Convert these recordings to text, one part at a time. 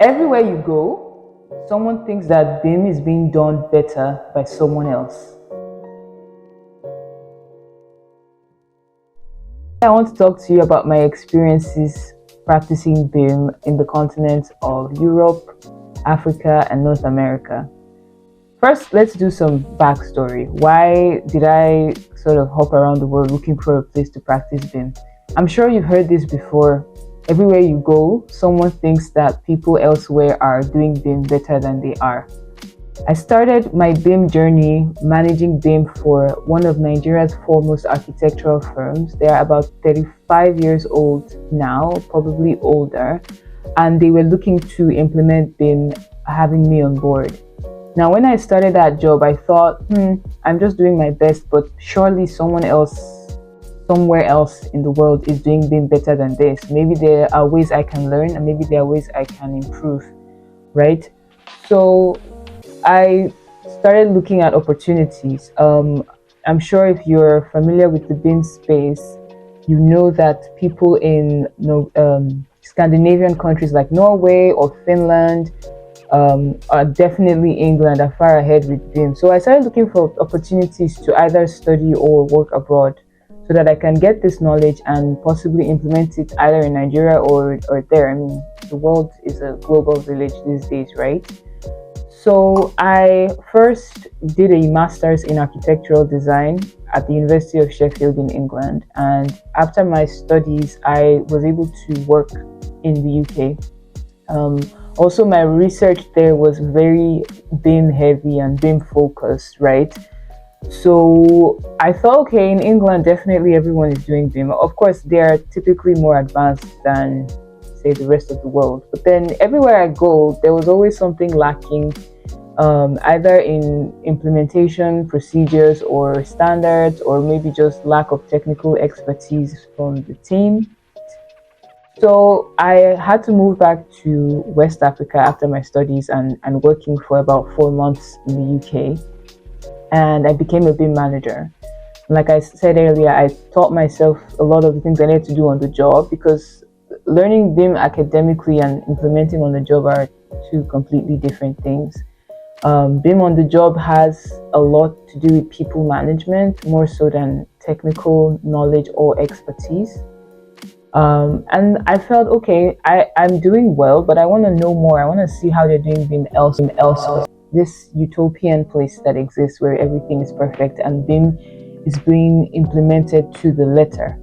Everywhere you go, someone thinks that BIM is being done better by someone else. I want to talk to you about my experiences practicing BIM in the continents of Europe, Africa, and North America. First, let's do some backstory. Why did I sort of hop around the world looking for a place to practice BIM? I'm sure you've heard this before. Everywhere you go, someone thinks that people elsewhere are doing BIM better than they are. I started my BIM journey managing BIM for one of Nigeria's foremost architectural firms. They are about 35 years old now, probably older, and they were looking to implement BIM, having me on board. Now, when I started that job, I thought, I'm just doing my best, but surely someone else, somewhere else in the world is doing BIM better than this. Maybe there are ways I can learn, and maybe there are ways I can improve, right? So I started looking at opportunities. I'm sure if you're familiar with the BIM space, you know that people in Scandinavian countries like Norway or Finland, are definitely England are far ahead with BIM. So I started looking for opportunities to either study or work abroad so that I can get this knowledge and possibly implement it either in Nigeria or there. I mean, the world is a global village these days, right? So I first did a master's in architectural design at the University of Sheffield in England. And after my studies, I was able to work in the UK. Also, my research there was very BIM heavy and BIM focused, right? So I thought, okay, in England, definitely everyone is doing BIM. Of course, they are typically more advanced than, say, the rest of the world. But then everywhere I go, there was always something lacking, either in implementation procedures or standards, or maybe just lack of technical expertise from the team. So I had to move back to West Africa after my studies and working for about 4 months in the UK. And I became a BIM manager. Like I said earlier, I taught myself a lot of the things I needed to do on the job, because learning BIM academically and implementing on the job are two completely different things. BIM on the job has a lot to do with people management, more so than technical knowledge or expertise. And I felt, okay, I'm doing well, but I want to know more. I want to see how they're doing BIM elsewhere. This utopian place that exists where everything is perfect and BIM is being implemented to the letter.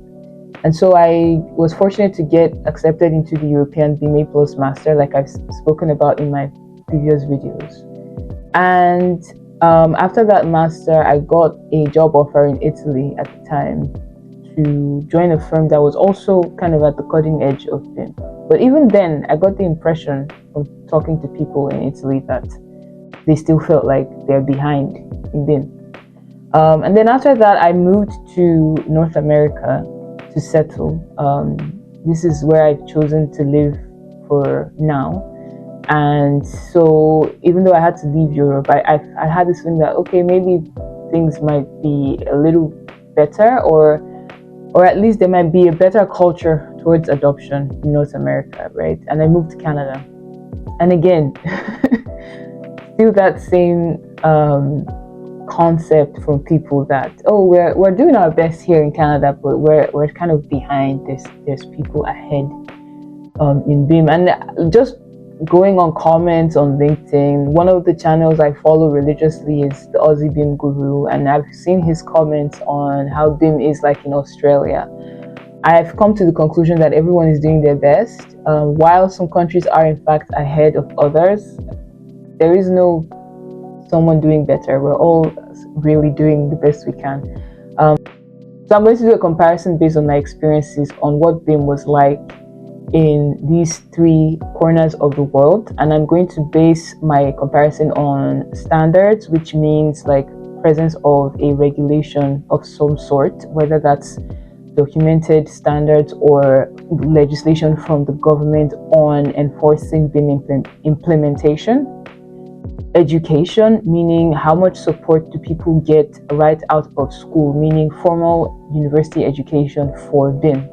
And so I was fortunate to get accepted into the European BIM A Plus Master, like I've spoken about in my previous videos. And after that master, I got a job offer in Italy at the time to join a firm that was also kind of at the cutting edge of BIM. But even then, I got the impression from talking to people in Italy that they still felt like they're behind in BIM. And then after that, I moved to North America to settle. This is where I've chosen to live for now. And so even though I had to leave Europe, I had this feeling that, okay, maybe things might be a little better, or at least there might be a better culture towards adoption in North America, right? And I moved to Canada. And again, still that same concept from people that, oh, we're doing our best here in Canada, but we're kind of behind. There's people ahead in BIM. And just going on comments on LinkedIn, one of the channels I follow religiously is the Aussie BIM Guru, and I've seen his comments on how BIM is like in Australia. I've come to the conclusion that everyone is doing their best. While some countries are in fact ahead of others, there is no someone doing better. We're all really doing the best we can. So I'm going to do a comparison based on my experiences on what BIM was like in these three corners of the world, and I'm going to base my comparison on standards, which means like presence of a regulation of some sort, whether that's documented standards or legislation from the government on enforcing BIM implementation. Education, meaning how much support do people get right out of school, meaning formal university education for BIM,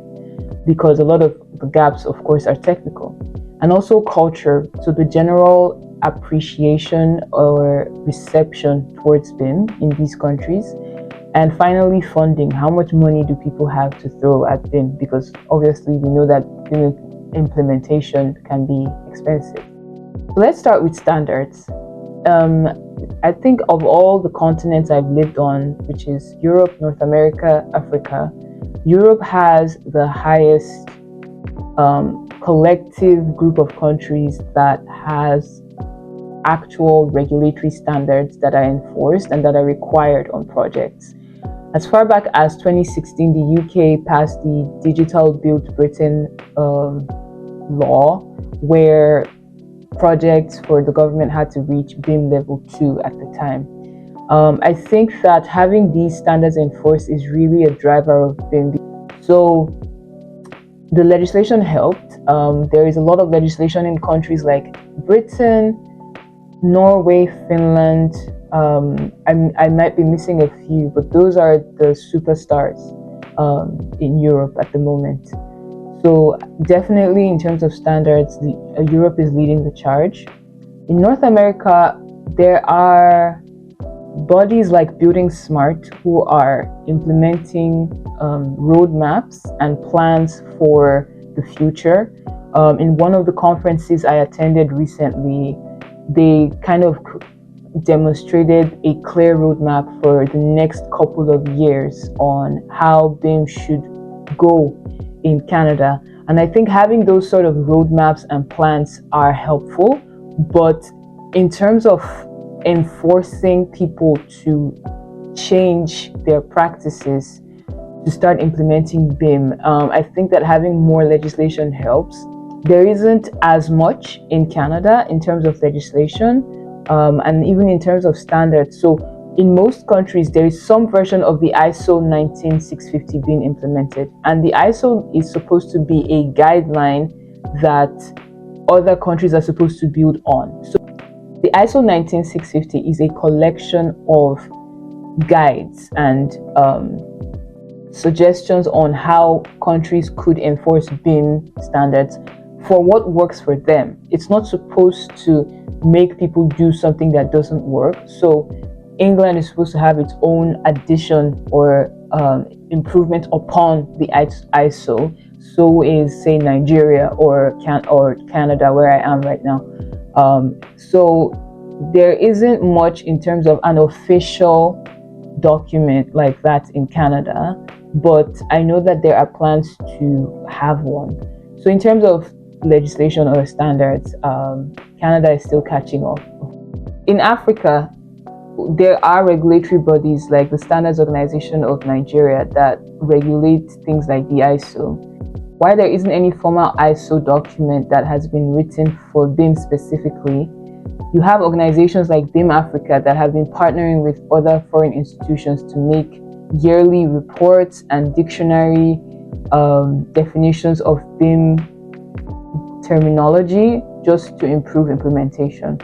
because a lot of the gaps, of course, are technical. and also culture, so the general appreciation or reception towards BIM in these countries. And finally, funding. How much money do people have to throw at BIM? Because obviously we know that BIM implementation can be expensive. Let's start with standards. I think of all the continents I've lived on, which is Europe, North America, Africa, Europe has the highest collective group of countries that has actual regulatory standards that are enforced and that are required on projects. As far back as 2016, the UK passed the Digital Build Britain law, where projects for the government had to reach BIM level 2 at the time. I think that having these standards enforced is really a driver of BIM. So the legislation helped. There is a lot of legislation in countries like Britain, Norway, Finland. I might be missing a few, but those are the superstars in Europe at the moment. So definitely in terms of standards, Europe is leading the charge. In North America, there are bodies like Building Smart who are implementing roadmaps and plans for the future. In one of the conferences I attended recently, they kind of demonstrated a clear roadmap for the next couple of years on how BIM should go in Canada. And I think having those sort of roadmaps and plans are helpful, but in terms of enforcing people to change their practices to start implementing BIM, I think that having more legislation helps. There isn't as much in Canada in terms of legislation, and even in terms of standards. So in most countries, there is some version of the ISO 19650 being implemented, and the ISO is supposed to be a guideline that other countries are supposed to build on. So the ISO 19650 is a collection of guides and suggestions on how countries could enforce BIM standards for what works for them. It's not supposed to make people do something that doesn't work. So England is supposed to have its own addition or improvement upon the ISO. So is, say, Nigeria or Canada, where I am right now. So there isn't much in terms of an official document like that in Canada, but I know that there are plans to have one. So in terms of legislation or standards, Canada is still catching up. In Africa, there are regulatory bodies like the Standards Organization of Nigeria that regulate things like the ISO. While there isn't any formal ISO document that has been written for BIM specifically, you have organizations like BIM Africa that have been partnering with other foreign institutions to make yearly reports and dictionary definitions of BIM terminology just to improve implementation.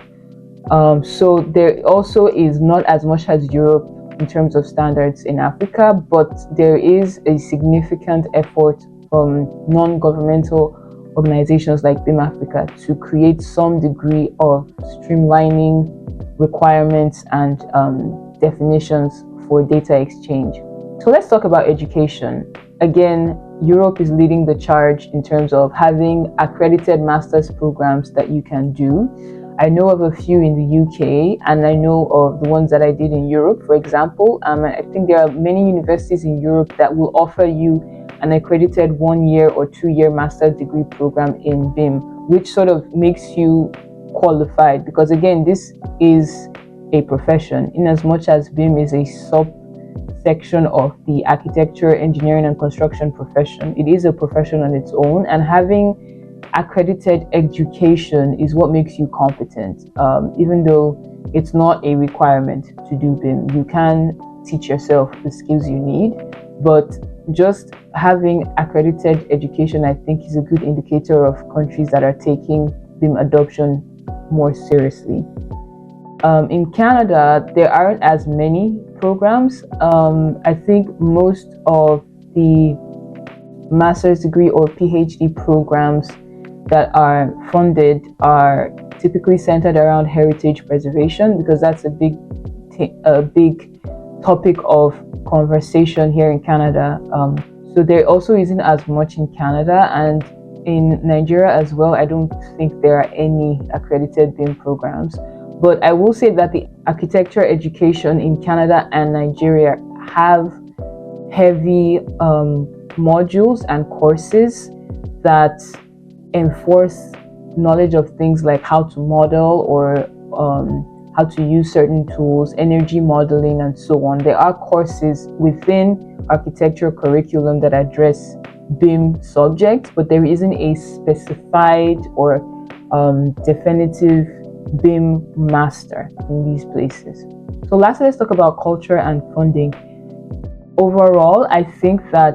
So there also is not as much as Europe in terms of standards in Africa, but there is a significant effort from non-governmental organizations like BIM Africa to create some degree of streamlining requirements and definitions for data exchange. So let's talk about education. Again, Europe is leading the charge in terms of having accredited master's programs that you can do. I know of a few in the UK, and I know of the ones that I did in Europe, for example. I think there are many universities in Europe that will offer you an accredited 1 year or 2 year master's degree program in BIM, which sort of makes you qualified, because again, this is a profession in as much as BIM is a subsection of the architecture, engineering, and construction profession. It is a profession on its own, and having accredited education is what makes you competent. Even though it's not a requirement to do BIM, you can teach yourself the skills you need, but just having accredited education, I think, is a good indicator of countries that are taking BIM adoption more seriously. In Canada, there aren't as many programs. I think most of the master's degree or PhD programs that are funded are typically centered around heritage preservation, because that's a big topic of conversation here in Canada. So there also isn't as much in Canada, and in Nigeria as well. I don't think there are any accredited BIM programs. But I will say that the architecture education in Canada and Nigeria have heavy modules and courses that enforce knowledge of things like how to model or how to use certain tools, energy modeling, and so on. There are courses within architecture curriculum that address BIM subjects, but there isn't a specified or definitive BIM master in these places. So lastly, let's talk about culture and funding. Overall, I think that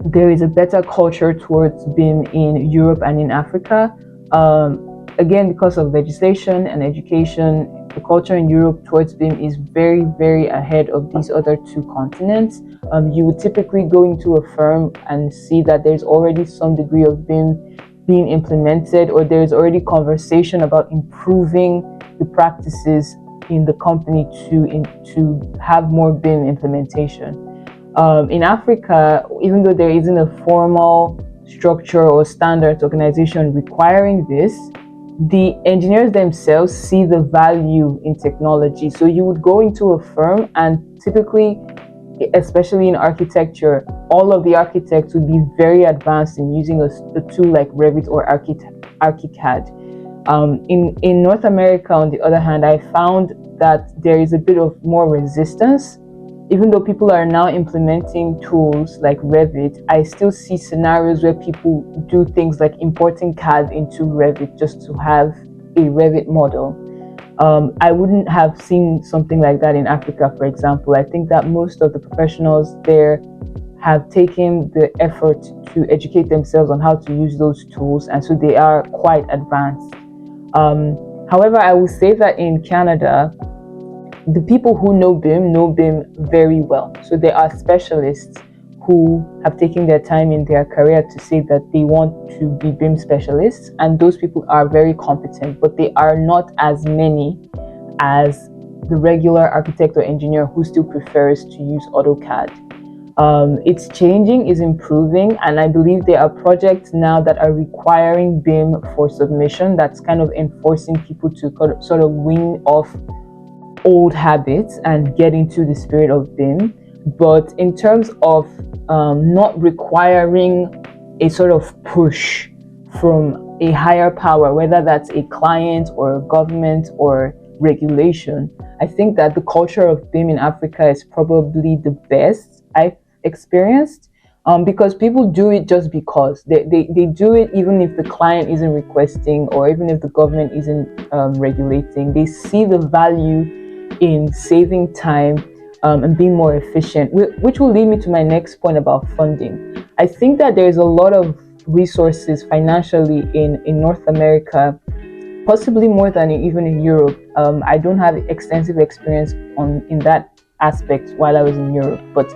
there is a better culture towards BIM in Europe and in Africa. Again, because of legislation and education, the culture in Europe towards BIM is very, very ahead of these other two continents. You would typically go into a firm and see that there's already some degree of BIM being implemented, or there's already conversation about improving the practices in the company to have more BIM implementation. In Africa, even though there isn't a formal structure or standards organization requiring this, the engineers themselves see the value in technology. So you would go into a firm, and typically, especially in architecture, all of the architects would be very advanced in using a tool like Revit or ArchiCAD. In North America, on the other hand, I found that there is a bit of more resistance. Even though people are now implementing tools like Revit, I still see scenarios where people do things like importing CAD into Revit just to have a Revit model. I wouldn't have seen something like that in Africa, for example. I think that most of the professionals there have taken the effort to educate themselves on how to use those tools, and so they are quite advanced. However, I will say that in Canada, the people who know BIM very well. So there are specialists who have taken their time in their career to say that they want to be BIM specialists, and those people are very competent, but they are not as many as the regular architect or engineer who still prefers to use AutoCAD. It's changing, is improving, and I believe there are projects now that are requiring BIM for submission. That's kind of enforcing people to sort of wean off old habits and get into the spirit of BIM. But in terms of not requiring a sort of push from a higher power, whether that's a client or a government or regulation, I think that the culture of BIM in Africa is probably the best I've experienced, because people do it just because. They do it even if the client isn't requesting or even if the government isn't regulating. They see the value in saving time and being more efficient, which will lead me to my next point about funding. I think that there's a lot of resources financially in North America, possibly more than even in Europe. I don't have extensive experience in that aspect while I was in Europe, but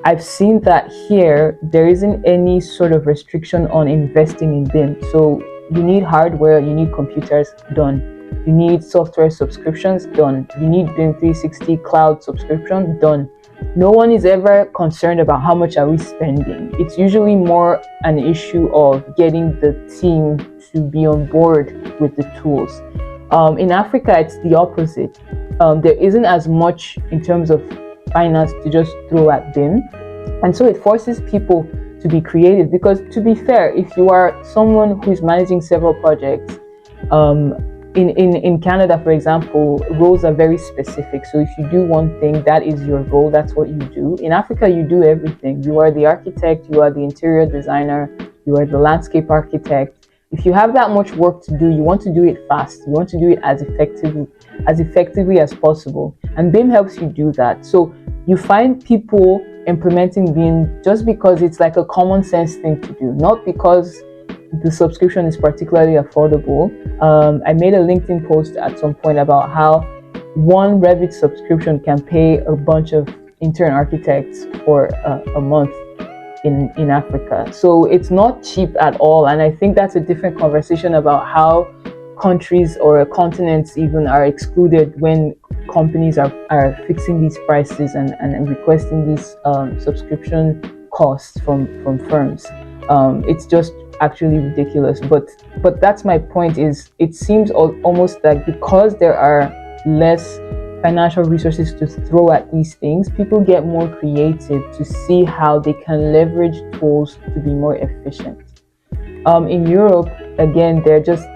I've seen that here there isn't any sort of restriction on investing in BIM. So you need hardware, you need computers, done. You need software subscriptions, done. You need BIM 360 cloud subscription, done. No one is ever concerned about how much are we spending. It's usually more an issue of getting the team to be on board with the tools. In Africa, it's the opposite. There isn't as much in terms of finance to just throw at BIM. And so it forces people to be creative, because to be fair, if you are someone who is managing several projects, in Canada, for example, roles are very specific. So if you do one thing, that is your role, that's what you do. In Africa, you do everything. You are the architect, you are the interior designer, you are the landscape architect. If you have that much work to do, you want to do it fast. You want to do it as effectively as possible. And BIM helps you do that. So you find people implementing BIM just because it's like a common sense thing to do, not because the subscription is particularly affordable. I made a LinkedIn post at some point about how one Revit subscription can pay a bunch of intern architects for a month. in Africa. So it's not cheap at all. And I think that's a different conversation about how countries or continents even are excluded when companies are fixing these prices and requesting these subscription costs from firms. It's just actually ridiculous. But that's my point. Is it seems almost like because there are less financial resources to throw at these things, people get more creative to see how they can leverage tools to be more efficient. In Europe, again, they're just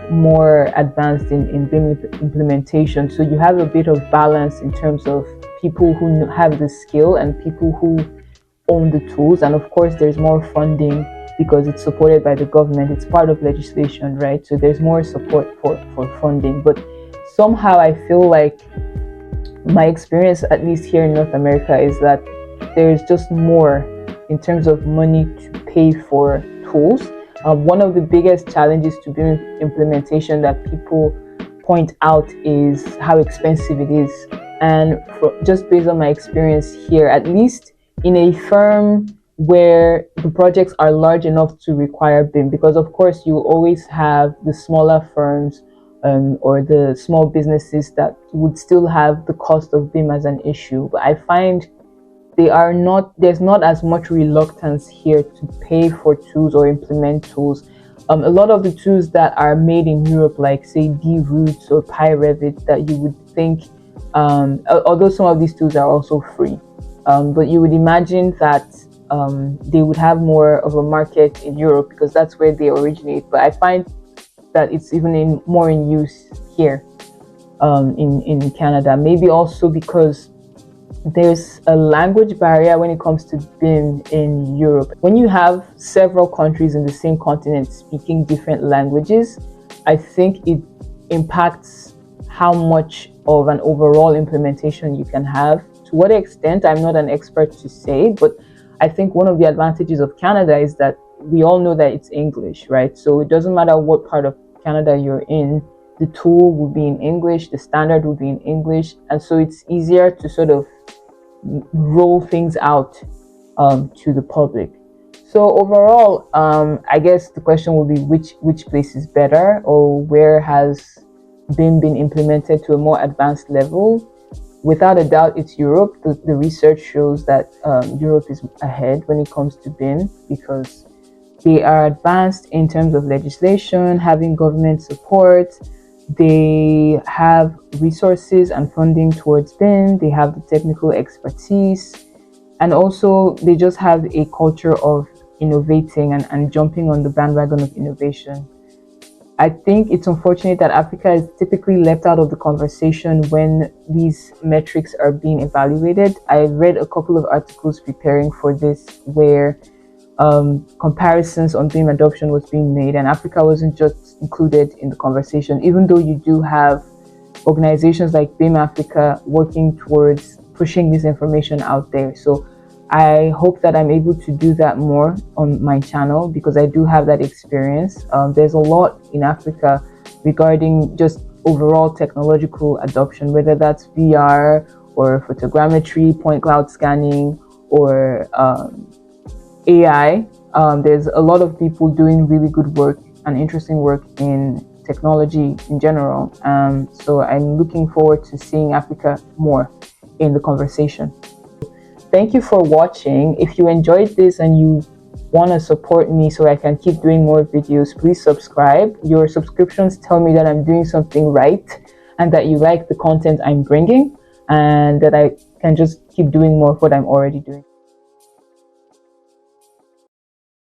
more advanced in BIM implementation. So you have a bit of balance in terms of people who have the skill and people who own the tools. And of course, there's more funding because it's supported by the government. It's part of legislation, right? So there's more support for funding. But somehow I feel like my experience, at least here in North America, is that there's just more in terms of money to pay for tools. One of the biggest challenges to BIM implementation that people point out is how expensive it is. And just based on my experience here, at least in a firm where the projects are large enough to require BIM, because of course you always have the smaller firms or the small businesses that would still have the cost of BIM as an issue. But I find there's not as much reluctance here to pay for tools or implement tools. A lot of the tools that are made in Europe, like say D-Roots or PyRevit, that you would think, although some of these tools are also free, but you would imagine that they would have more of a market in Europe because that's where they originate. But I find that it's even more in use here in Canada. Maybe also because there's a language barrier when it comes to BIM in Europe. When you have several countries in the same continent speaking different languages, I think it impacts how much of an overall implementation you can have. To what extent, I'm not an expert to say, but I think one of the advantages of Canada is that we all know that it's English, right? So it doesn't matter what part of Canada you're in, the tool will be in English, the standard will be in English, and so it's easier to sort of roll things out to the public. So overall, I guess the question will be which place is better, or where has BIM been implemented to a more advanced level? Without a doubt, it's Europe. The research shows that Europe is ahead when it comes to BIM because they are advanced in terms of legislation, having government support. They have resources and funding towards BIM. They have the technical expertise. And also, they just have a culture of innovating and jumping on the bandwagon of innovation. I think it's unfortunate that Africa is typically left out of the conversation when these metrics are being evaluated. I read a couple of articles preparing for this where comparisons on BIM adoption was being made, and Africa wasn't just included in the conversation, even though you do have organizations like BIM Africa working towards pushing this information out there. So I hope that I'm able to do that more on my channel because I do have that experience. There's a lot in Africa regarding just overall technological adoption, whether that's VR or photogrammetry, point cloud scanning, or AI. There's a lot of people doing really good work and interesting work in technology in general. So I'm looking forward to seeing Africa more in the conversation. Thank you for watching. If you enjoyed this and you want to support me so I can keep doing more videos, please subscribe. Your subscriptions tell me that I'm doing something right and that you like the content I'm bringing and that I can just keep doing more of what I'm already doing.